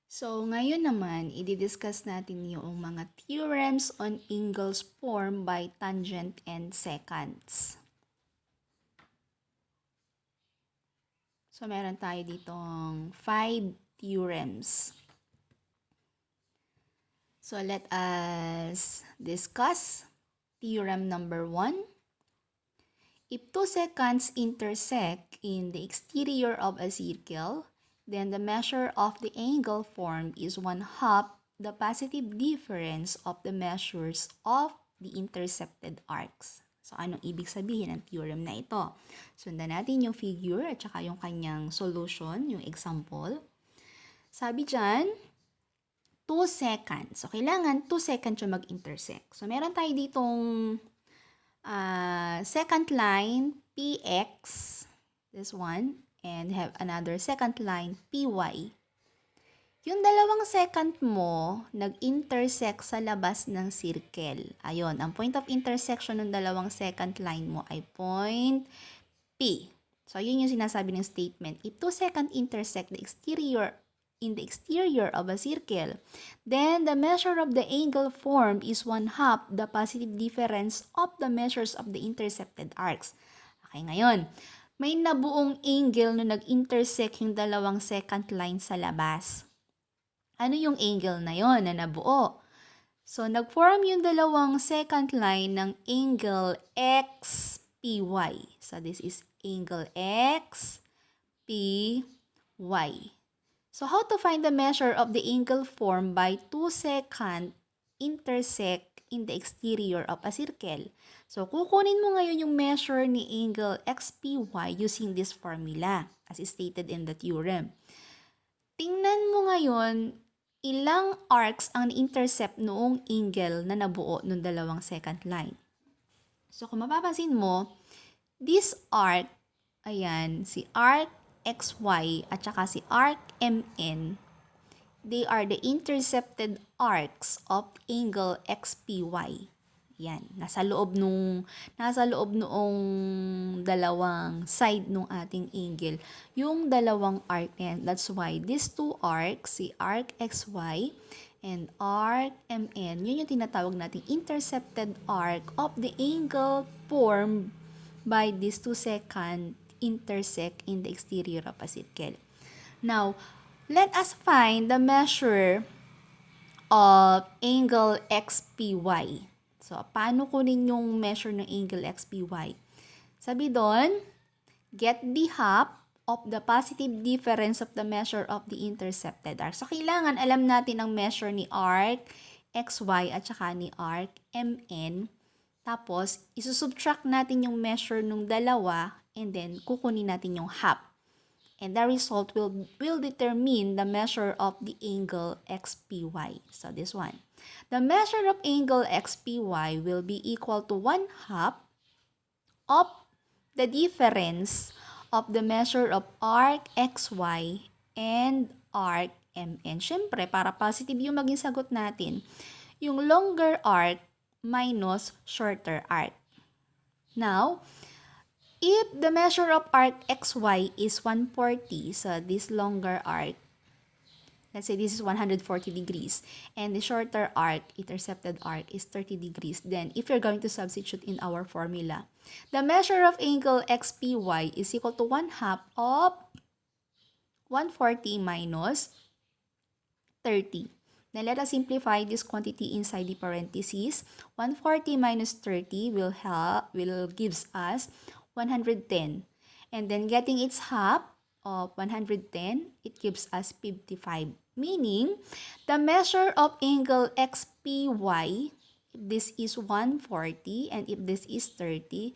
So, ngayon naman, i-discuss natin yung mga theorems on angles formed by tangent and secants. So, meron tayo ditong 5 theorems. So, let us discuss theorem number 1. If two secants intersect in the exterior of a circle, then the measure of the angle formed is 1/2 the positive difference of the measures of the intercepted arcs. So, anong ibig sabihin ng theorem na ito? Sundan natin yung figure at saka yung kanyang solution, yung example. Sabi dyan, 2 seconds. So, kailangan 2 seconds yung mag-intersect. So, meron tayo ditong second line, PX, this one, and have another second line, PY. Yung dalawang second mo, nag-intersect sa labas ng circle. Ayun, ang point of intersection ng dalawang second line mo ay point P. So, yun yung sinasabi ng statement. If 2 seconds intersect in the exterior of a circle, then the measure of the angle formed is 1/2 the positive difference of the measures of the intercepted arcs. Okay, ngayon, may nabuong angle na nag-intersect yung dalawang second line sa labas. Ano yung angle na yon na nabuo? So, nag-form yung dalawang second line ng angle XPY. So, this is angle XPY. So, how to find the measure of the angle formed by 2 seconds intersect in the exterior of a circle? So, kukunin mo ngayon yung measure ni angle XPY using this formula as stated in the theorem. Tingnan mo ngayon ilang arcs ang intercept noong angle na nabuo ng dalawang second line. So, kung mapapansin mo, this arc, ayan, si arc XY at saka si arc MN, they are the intercepted arcs of angle XPY. Yan, nasa loob noong dalawang side nung ating angle, yung dalawang arc na yan. That's why these two arcs, si arc XY and arc MN, yun yung tinatawag nating intercepted arc of the angle formed by these 2 seconds intersect in the exterior of a circle. Now, let us find the measure of angle XPY. So, paano kunin yung measure ng angle XPY? Sabi doon, get the half of the positive difference of the measure of the intercepted arc. So, kailangan alam natin ang measure ni arc XY at saka ni arc MN. Tapos, isusubtract natin yung measure nung dalawa and then kukunin natin yung half. And the result will determine the measure of the angle XPY. So, this one. The measure of angle XPY will be equal to 1/2 of the difference of the measure of arc XY and arc MN. Siyempre, para positive yung maging sagot natin, yung longer arc minus shorter arc. Now, if the measure of arc XY is 140, so this longer arc, let's say this is 140 degrees, and the shorter arc, intercepted arc, is 30 degrees, then if you're going to substitute in our formula, the measure of angle XPY is equal to 1/2 of 140 minus 30. Then let us simplify this quantity inside the parentheses. 140 minus 30 will gives us 110. And then getting its half of 110, it gives us 55. Meaning, the measure of angle XPY, if this is 140 and if this is 30,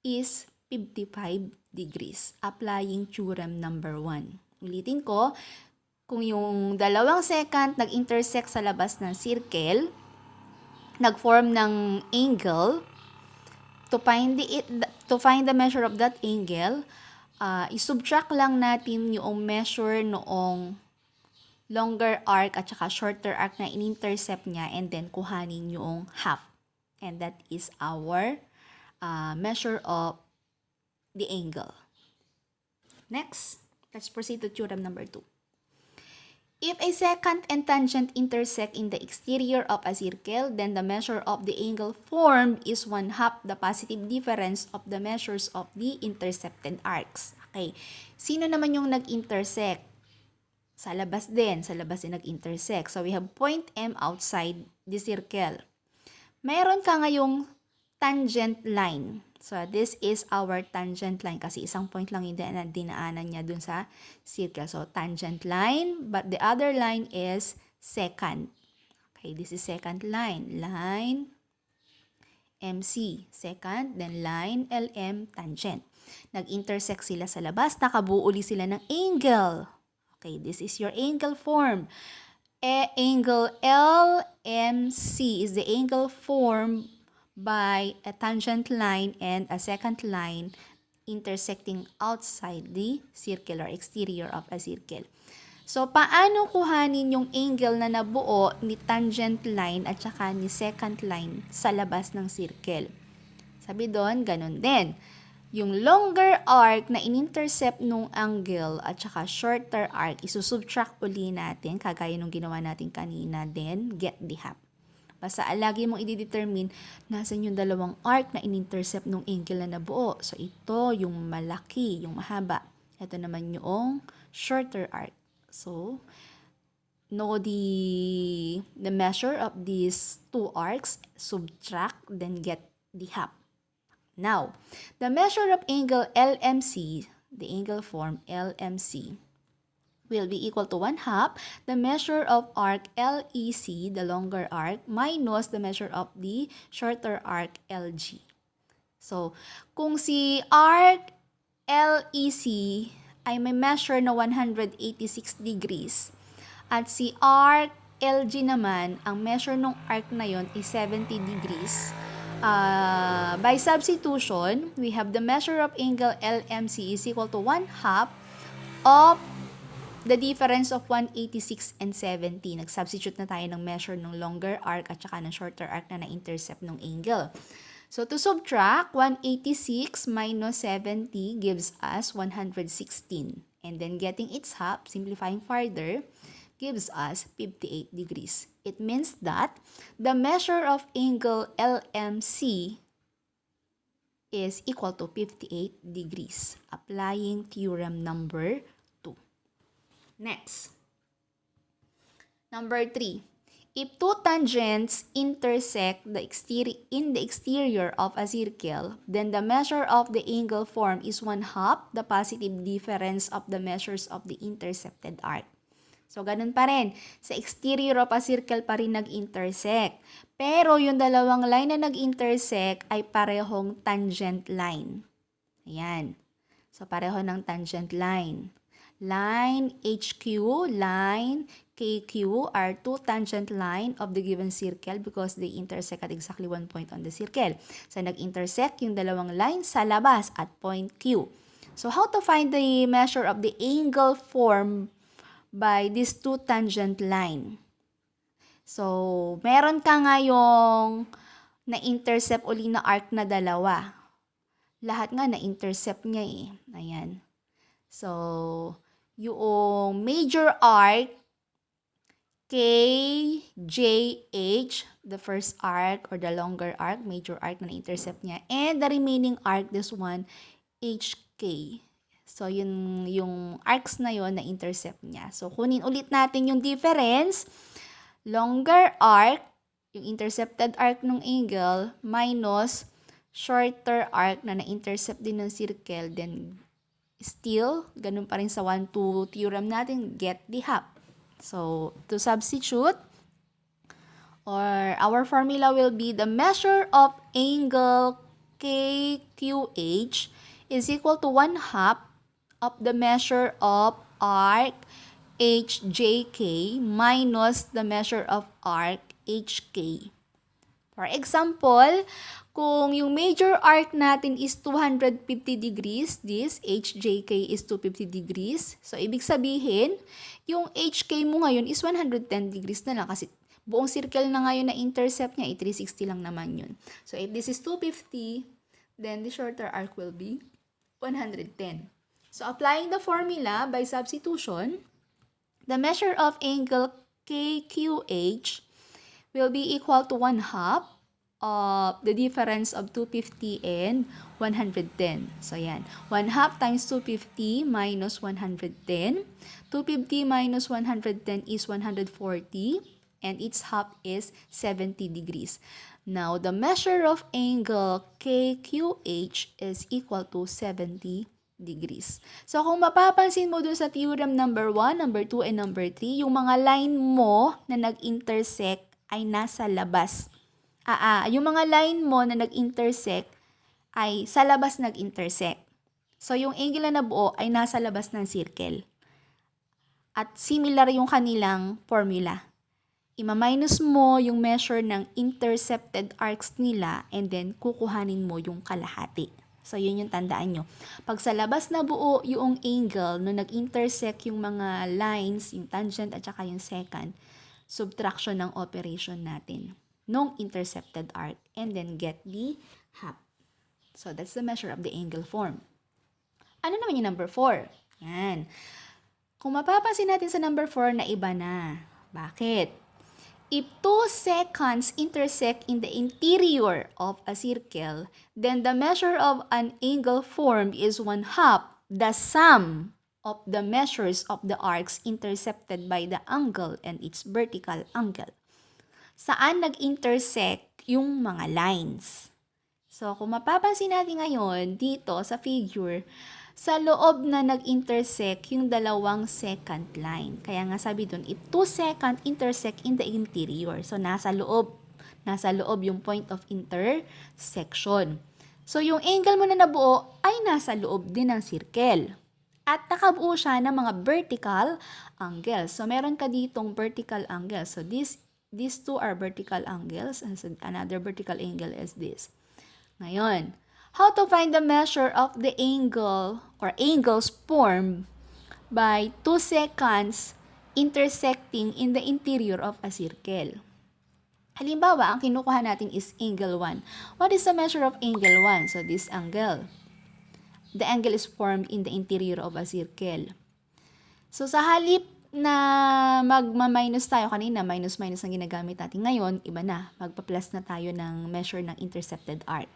is 55 degrees. Applying theorem number 1. Ulitin ko, kung yung dalawang second nag-intersect sa labas ng circle, nag-form ng angle, to find the measure of that angle, isubtract lang natin yung measure noong longer arc at saka shorter arc na in-intercept niya and then kuhanin yung half. And that is our measure of the angle. Next, let's proceed to theorem number 2. If a secant and tangent intersect in the exterior of a circle, then the measure of the angle formed is 1/2 the positive difference of the measures of the intercepted arcs. Okay. Sino naman yung nag-intersect? Sa labas din nag-intersect. So we have point M outside the circle. Meron ka ngayong tangent line. So this is our tangent line kasi isang point lang yung dinaanan niya dun sa circle. So tangent line, but the other line is secant. Okay, this is secant line. Line MC, secant, then line LM, tangent. Nag-intersect sila sa labas, nakabuo ulit sila ng angle. Okay, this is your angle form. Angle LMC is the angle formed by a tangent line and a secant line intersecting outside the circle or exterior of a circle. So, paano kuhanin yung angle na nabuo ni tangent line at saka ni secant line sa labas ng circle? Sabi doon, ganun din. Yung longer arc na in-intercept nung angle at saka shorter arc, isusubtract uli natin, kagaya nung ginawa natin kanina, then get the half. Basta lagi mong i-determine nasan yung dalawang arc na in-intercept nung angle na nabuo. So, ito yung malaki, yung mahaba. Ito naman yung shorter arc. So, know the measure of these two arcs, subtract, then get the half. Now, the measure of angle LMC, the angle form LMC, will be equal to 1/2 the measure of arc LEC, the longer arc, minus the measure of the shorter arc LG. So, kung si arc LEC ay may measure na 186 degrees at si arc LG naman, ang measure ng arc na yon is 70 degrees. By substitution, we have the measure of angle LMC is equal to 1/2 of the difference of 186 and 70. Nag-substitute na tayo ng measure ng longer arc at saka ng shorter arc na na-intercept ng angle. So, to subtract, 186 minus 70 gives us 116. And then getting its half, simplifying further, gives us 58 degrees. It means that the measure of angle LMC is equal to 58 degrees. Applying theorem number 2. Next. Number 3. If two tangents intersect in the exterior of a circle, then the measure of the angle formed is 1/2 the positive difference of the measures of the intercepted arc. So, ganun pa rin. Sa exterior of a circle pa rin nag-intersect. Pero, yung dalawang line na nag-intersect ay parehong tangent line. Ayan. So, pareho ng tangent line. Line HQ, line KQ are two tangent line of the given circle because they intersect at exactly one point on the circle. So, nag-intersect yung dalawang line sa labas at point Q. So, how to find the measure of the angle formed by these two tangent line? So, meron ka ngayong na-intercept uli na arc na dalawa. Lahat nga na-intercept niya eh. Ayan. So, yung major arc, KJH, the first arc or the longer arc, major arc na na-intercept niya. And the remaining arc, this one, HK. So, yung arcs na yon na-intercept niya. So, kunin ulit natin yung difference. Longer arc, yung intercepted arc ng angle, minus shorter arc na na-intercept din ng circle. Then, still, ganun pa rin sa 1-2 theorem natin, get the half. So, to substitute, or our formula will be the measure of angle KQH is equal to 1/2 of the measure of arc HJK minus the measure of arc HK. For example, kung yung major arc natin is 250 degrees, this HJK is 250 degrees. So, ibig sabihin, yung HK mo ngayon is 110 degrees na lang kasi buong circle na ngayon na intercept niya, 360 lang naman yun. So, if this is 250, then the shorter arc will be 110. So, applying the formula by substitution, the measure of angle KQH will be equal to 1/2 of the difference of 250 and 110. So, yan. 1/2 times 250 minus 110. 250 minus 110 is 140. And its half is 70 degrees. Now, the measure of angle KQH is equal to 70 degrees. So, kung mapapansin mo dun sa theorem number 1, number 2, and number 3, yung mga line mo na nag-intersect ay nasa labas. Yung mga line mo na nag-intersect ay sa labas nag-intersect. So, yung angle na nabuo ay nasa labas ng circle. At similar yung kanilang formula. Ima-minus mo yung measure ng intercepted arcs nila and then kukuhanin mo yung kalahati. So, yun yung tandaan nyo. Pag sa labas na buo yung angle no nag-intersect yung mga lines, yung tangent at saka yung secant, subtraction ng operation natin nung intercepted arc and then get the half. So, that's the measure of the angle form. Ano naman yung number 4? Yan. Kung mapapansin natin sa number 4 na iba na. Bakit? If 2 secants intersect in the interior of a circle, then the measure of an angle formed is 1/2 the sum of the measures of the arcs intercepted by the angle and its vertical angle. Saan nag-intersect yung mga lines? So, kung mapapansin natin ngayon dito sa figure, sa loob na nag-intersect yung dalawang secant line. Kaya nga sabi dun, if 2 secant intersect in the interior. So, nasa loob yung point of intersection. So, yung angle mo na nabuo ay nasa loob din ng circle. At nakabuo siya ng mga vertical angles. So, meron ka ditong vertical angles. So, these two are vertical angles. And so, another vertical angle is this. Ngayon, how to find the measure of the angle or angles formed by 2 secants intersecting in the interior of a circle. Halimbawa, ang kinukuha natin is angle 1. What is the measure of angle 1? So, this angle. The angle is formed in the interior of a circle. So, sa halip na magma-minus tayo kanina, minus-minus ang ginagamit natin ngayon, iba na. Magpa-plus na tayo ng measure ng intercepted arc.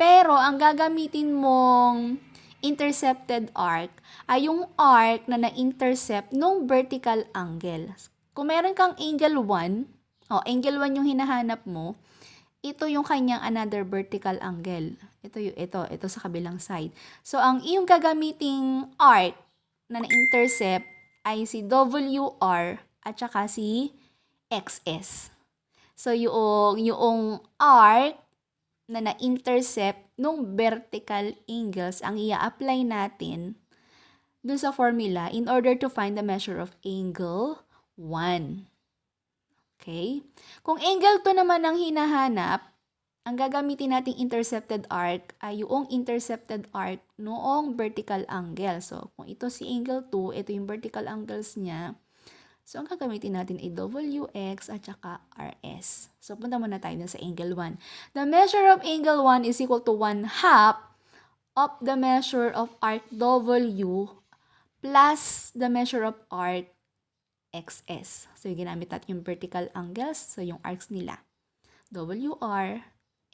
Pero, ang gagamitin mong intercepted arc ay yung arc na na-intercept nung vertical angle. Kung meron kang angle 1, angle 1 yung hinahanap mo, ito yung kanyang another vertical angle. Ito sa kabilang side. So, ang iyong gagamiting arc na na-intercept ay si WR at saka si XS. So, yung arc na na-intercept nung vertical angles ang i-apply natin dun sa formula in order to find the measure of angle 1. Okay? Kung angle 2 naman ang hinahanap, ang gagamitin nating intercepted arc ay yung intercepted arc noong vertical angle. So, kung ito si angle 2, ito yung vertical angles niya. So, ang gagamitin natin ay WX at saka RS. So, punta muna tayo sa angle 1. The measure of angle 1 is equal to 1/2 of the measure of arc W plus the measure of arc XS. So, yung ginamit natin yung vertical angles. So, yung arcs nila. WR,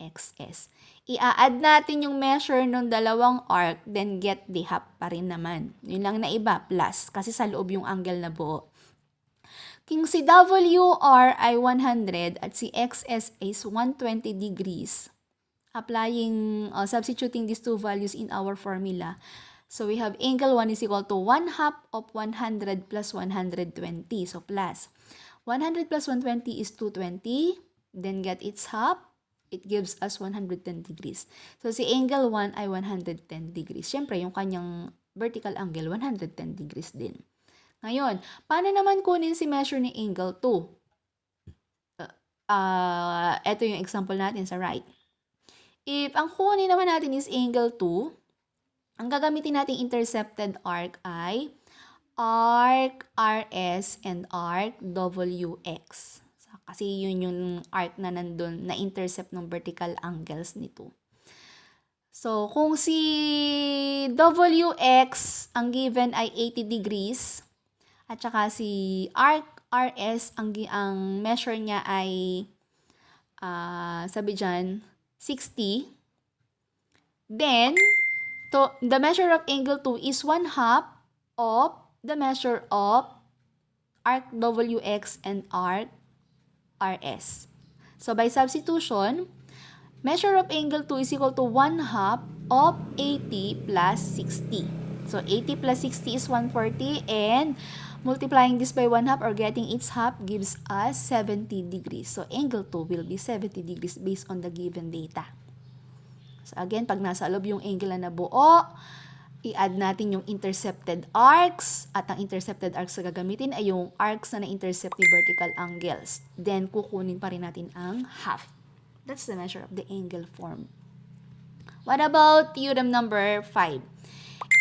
XS. I-add natin yung measure ng dalawang arc, then get the half pa rin naman. Yun lang na iba, plus. Kasi sa loob yung angle na buo. Kung si WR ay 100 at si XS is 120 degrees, substituting these two values in our formula, so we have angle 1 is equal to 1/2 of 100 plus 120. So, plus. 100 plus 120 is 220. Then get its half. It gives us 110 degrees. So, si angle 1 ay 110 degrees. Siyempre, yung kanyang vertical angle, 110 degrees din. Ngayon, paano naman kunin si measure ni angle 2? Ito yung example natin sa right. If ang kunin naman natin is angle 2, ang gagamitin nating intercepted arc ay arc RS and arc WX. So, kasi yun yung arc na nandun, na intercept ng vertical angles nito. So, kung si WX ang given ay 80 degrees, At saka si arc RS, ang measure niya ay, sabi dyan, 60. Then, the measure of angle 2 is 1/2 of the measure of arc WX and arc RS. So, by substitution, measure of angle 2 is equal to 1/2 of 80 plus 60. So, 80 plus 60 is 140, and multiplying this by 1/2 or getting its half gives us 70 degrees. So, angle 2 will be 70 degrees based on the given data. So, again, pag nasa loob yung angle na nabuo, i-add natin yung intercepted arcs, at ang intercepted arcs na gagamitin ay yung arcs na na-intercept ni vertical angles. Then, kukunin pa rin natin ang half. That's the measure of the angle form. What about theorem number 5?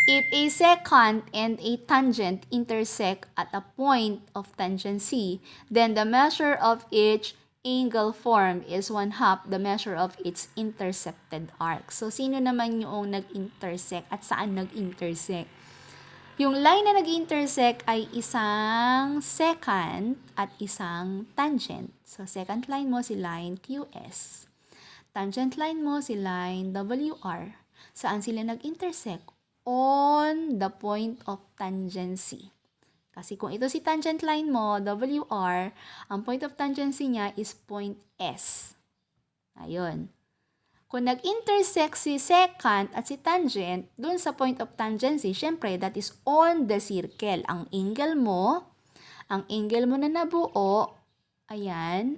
If a secant and a tangent intersect at a point of tangency, then the measure of each angle formed is 1/2 the measure of its intercepted arc. So, sino naman yung nag-intersect at saan nag-intersect? Yung line na nag-intersect ay isang secant at isang tangent. So, secant line mo si line QS. Tangent line mo si line WR. Saan sila nag-intersect? On the point of tangency. Kasi kung ito si tangent line mo, WR, ang point of tangency niya is point S. Ayun. Kung nag-intersect si secant at si tangent, dun sa point of tangency, syempre, that is on the circle. Ang angle mo na nabuo, ayan,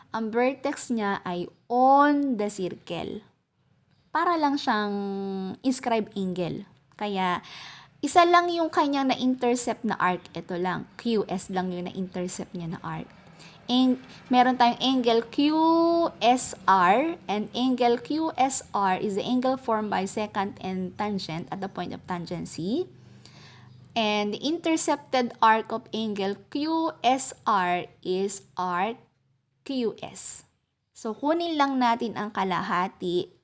ang vertex niya ay on the circle. Para lang siyang inscribe angle. Kaya, isa lang yung kanyang na-intercept na arc. Ito lang, QS lang yung na-intercept niya na arc. Meron tayong angle QSR, and angle QSR is the angle formed by secant and tangent at the point of tangency. And the intercepted arc of angle QSR is arc QS. So, kunin lang natin ang kalahati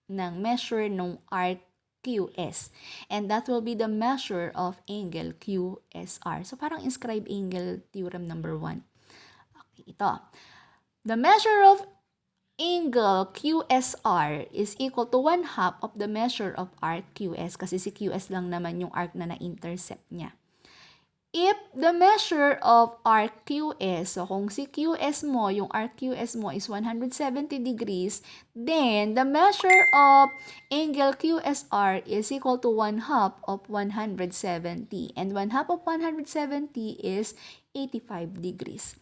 ng measure ng arc QS. And that will be the measure of angle QSR. So, parang inscribe angle theorem number 1. Okay, ito. The measure of angle QSR is equal to 1/2 of the measure of arc QS. Kasi si QS lang naman yung arc na na-intercept niya. If the measure of arc QS, so kung si QS mo, yung arc QS mo is 170 degrees, then the measure of angle QSR is equal to 1/2 of 170. And 1/2 of 170 is 85 degrees.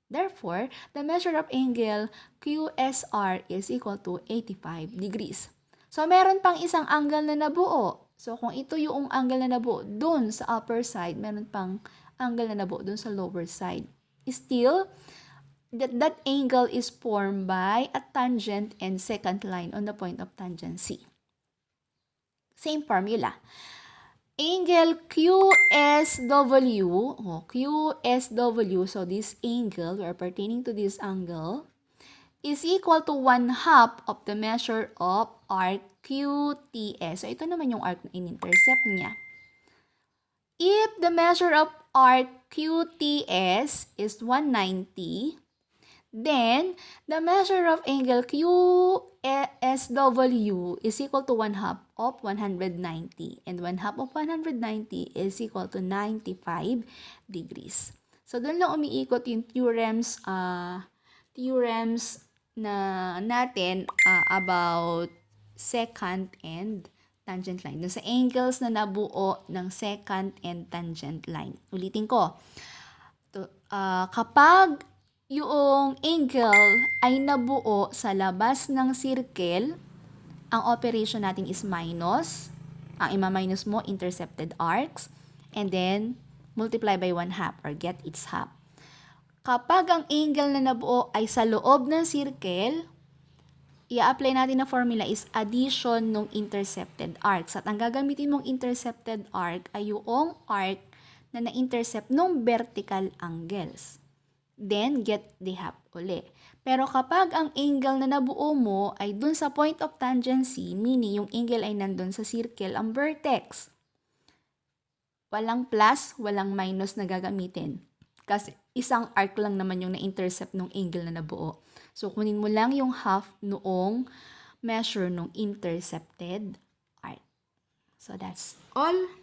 Therefore, the measure of angle QSR is equal to 85 degrees. So, meron pang isang angle na nabuo. So, kung ito yung angle na nabuo dun sa upper side, meron pang angle na nabuo dun sa lower side. Still, that angle is formed by a tangent and secant line on the point of tangency. Same formula. Angle QSW, so this angle, we are pertaining to this angle, is equal to 1/2 of the measure of arc QTS. So, ito naman yung arc na in-intercept niya. If the measure of arc QTS is 190, then the measure of angle QSW is equal to 1/2 of 190. And 1/2 of 190 is equal to 95 degrees. So, doon lang umiikot yung theorems na natin about secant and tangent line. Doon sa angles na nabuo ng secant and tangent line. Ulitin ko. Kapag yung angle ay nabuo sa labas ng circle, ang operation natin is minus. Ang ima-minus mo, intercepted arcs. And then, multiply by 1/2 or get its half. Kapag ang angle na nabuo ay sa loob ng circle, i-apply natin na formula is addition ng intercepted arcs. At ang gagamitin mong intercepted arc ay yung arc na na-intercept ng vertical angles. Then, get the half uli. Pero kapag ang angle na nabuo mo ay dun sa point of tangency, meaning yung angle ay nandun sa circle, ang vertex, Walang plus, walang minus na gagamitin. Kasi isang arc lang naman yung na-intercept ng angle na nabuo. So, kunin mo lang yung half noong measure nung intercepted arc. So, that's all.